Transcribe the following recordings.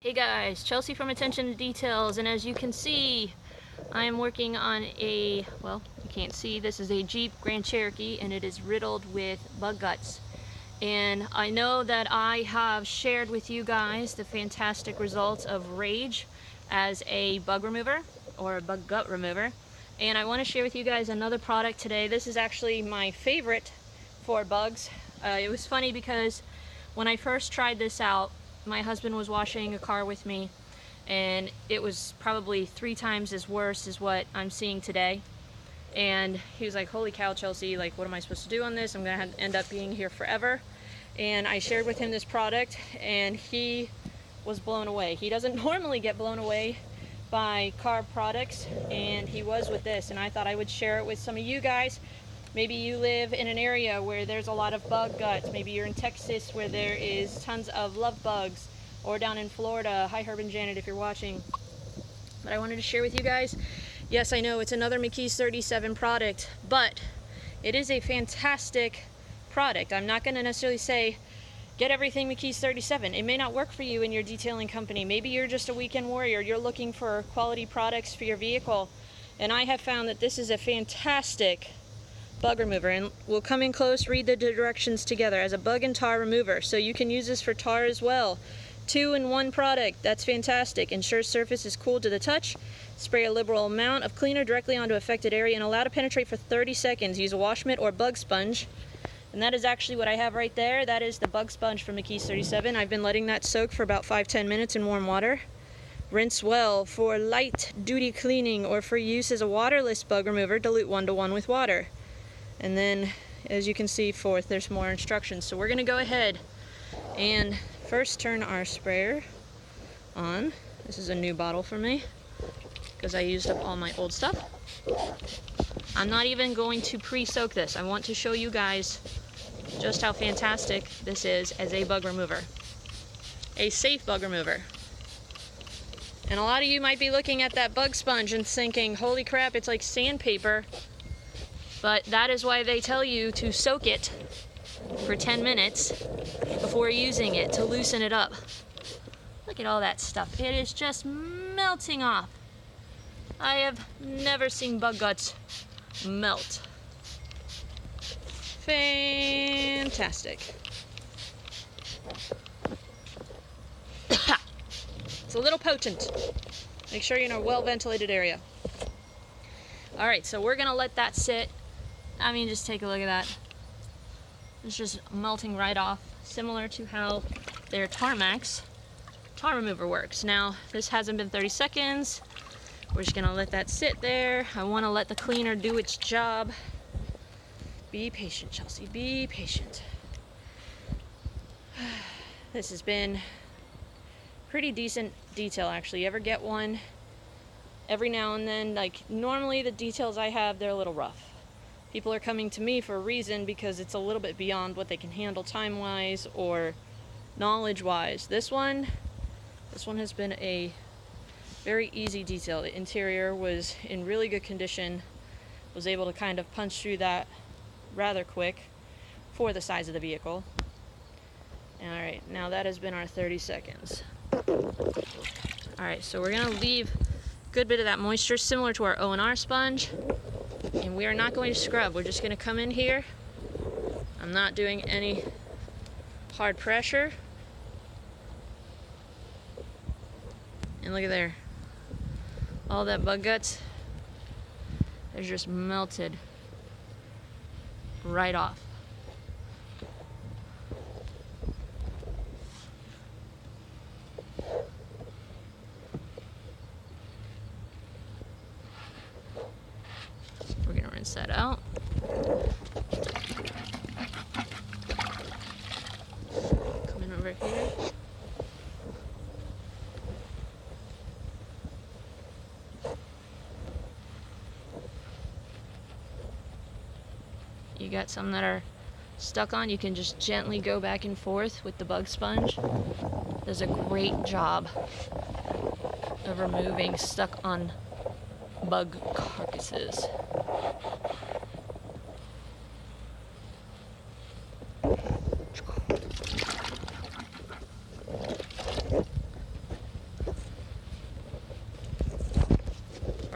Hey guys, Chelsea from Attention to Details, and as you can see, I am working on a, well, you can't see, this is a Jeep Grand Cherokee and it is riddled with bug guts. And I know that I have shared with you guys the fantastic results of Rage as a bug remover, or a bug gut remover. And I want to share with you guys another product today. This is actually my favorite for bugs. It was funny because when I first tried this out, my husband was washing a car with me, and it was probably 3 times as worse as what I'm seeing today. And he was like, holy cow, Chelsea, like, what am I supposed to do on this? I'm gonna end up being here forever. And I shared with him this product, and he was blown away. He doesn't normally get blown away by car products, and he was with this. And I thought I would share it with some of you guys. Maybe you live in an area where there's a lot of bug guts. Maybe you're in Texas where there is tons of love bugs, or down in Florida. Hi, Herb and Janet, if you're watching. But I wanted to share with you guys, yes, I know it's another McKees 37 product, but it is a fantastic product. I'm not going to necessarily say get everything McKees 37. It may not work for you in your detailing company. Maybe you're just a weekend warrior. You're looking for quality products for your vehicle. And I have found that this is a fantastic bug remover, and we'll come in close, read the directions together. As a bug and tar remover, so you can use this for tar as well. 2-in-1 product, that's fantastic. Ensures surface is cool to the touch. Spray a liberal amount of cleaner directly onto affected area and allow to penetrate for 30 seconds. Use a wash mitt or bug sponge, and that is actually what I have right there. That is the bug sponge from McKees 37. I've been letting that soak for about 5-10 minutes in warm water. Rinse well. For light duty cleaning or for use as a waterless bug remover, dilute 1:1 with water. And then, as you can see forth, there's more instructions. So we're going to go ahead and first turn our sprayer on. This is a new bottle for me because I used up all my old stuff. I'm not even going to pre-soak this. I want to show you guys just how fantastic this is as a bug remover. A safe bug remover. And a lot of you might be looking at that bug sponge and thinking, holy crap, it's like sandpaper. But that is why they tell you to soak it for 10 minutes before using it, to loosen it up. Look at all that stuff. It is just melting off. I have never seen bug guts melt. Fantastic. It's a little potent. Make sure you're in a well-ventilated area. All right, so we're gonna let that sit. I mean, just take a look at that. It's just melting right off, similar to how their Tarmax tar remover works. Now, this hasn't been 30 seconds. We're just gonna let that sit there. I wanna let the cleaner do its job. Be patient, Chelsea, be patient. This has been pretty decent detail, actually. You ever get one every now and then? Like, normally the details I have, they're a little rough. People are coming to me for a reason because it's a little bit beyond what they can handle time-wise or knowledge-wise. This one has been a very easy detail. The interior was in really good condition. Was able to kind of punch through that rather quick for the size of the vehicle. Alright, now that has been our 30 seconds. Alright, so we're going to leave a good bit of that moisture, similar to our O&R sponge. And we are not going to scrub. We're just going to come in here. I'm not doing any hard pressure. And look at there. All that bug guts is just melted right off. We're gonna rinse that out. Come in over here. You got some that are stuck on, you can just gently go back and forth with the bug sponge. Does a great job of removing stuck on bug carcasses.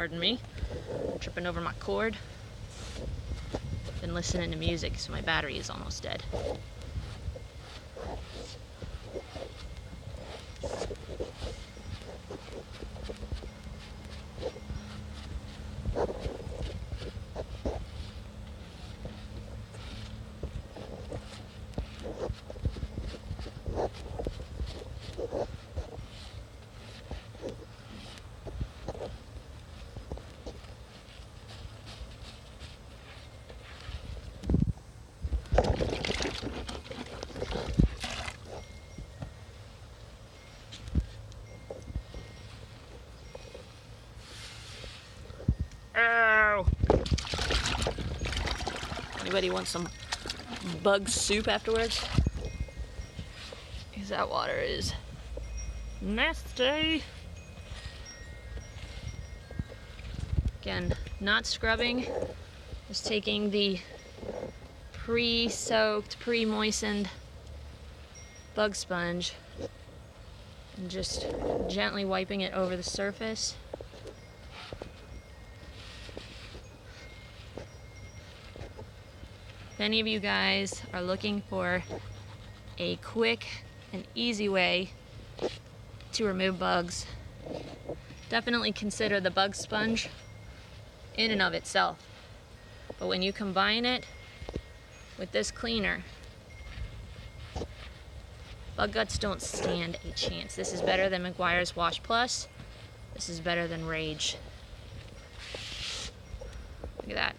Pardon me. Tripping over my cord. Been listening to music, so my battery is almost dead. Ow! Anybody want some bug soup afterwards? Because that water is nasty. Again, not scrubbing, just taking the pre-soaked, pre-moistened bug sponge and just gently wiping it over the surface. If any of you guys are looking for a quick and easy way to remove bugs, definitely consider the bug sponge in and of itself. But when you combine it with this cleaner, bug guts don't stand a chance. This is better than Meguiars Wash Plus. This is better than Rage. Look at that.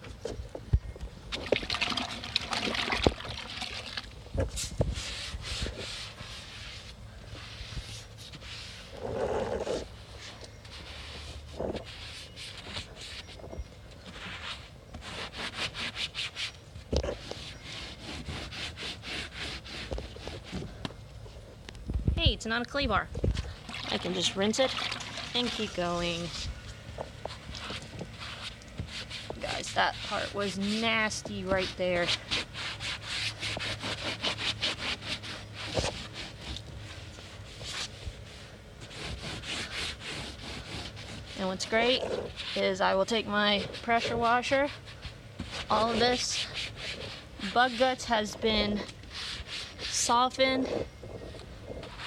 Hey, it's not a clay bar. I can just rinse it and keep going. Guys, that part was nasty right there. And what's great is I will take my pressure washer. All of this bug guts has been softened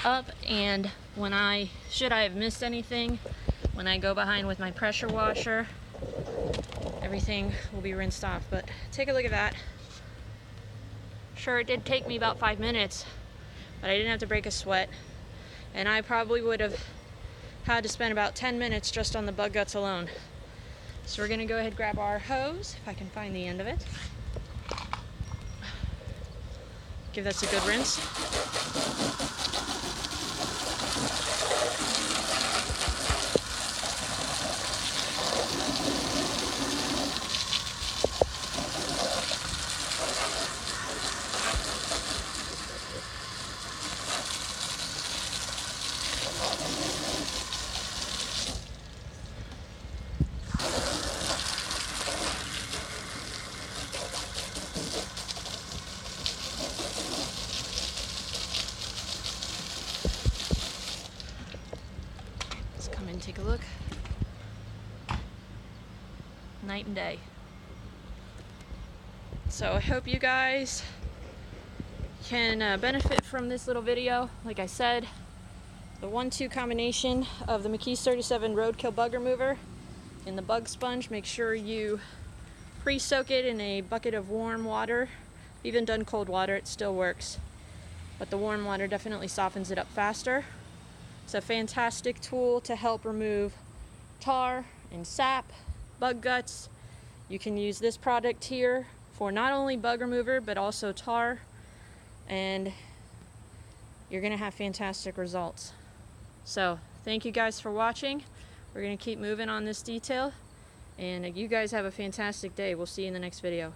up, and when should I have missed anything, when I go behind with my pressure washer, everything will be rinsed off. But take a look at that. Sure, it did take me about 5 minutes, but I didn't have to break a sweat, and I probably would have had to spend about 10 minutes just on the bug guts alone. So we're gonna go ahead and grab our hose, if I can find the end of it. Give this a good rinse. Come and take a look. Night and day. So I hope you guys can benefit from this little video. Like I said, the 1-2 combination of the McKees 37 Roadkill Bug Remover and the bug sponge. Make sure you pre-soak it in a bucket of warm water. Even done cold water, it still works. But the warm water definitely softens it up faster. It's a fantastic tool to help remove tar and sap, bug guts. You can use this product here for not only bug remover, but also tar, and you're gonna have fantastic results. So thank you guys for watching. We're gonna keep moving on this detail, and you guys have a fantastic day. We'll see you in the next video.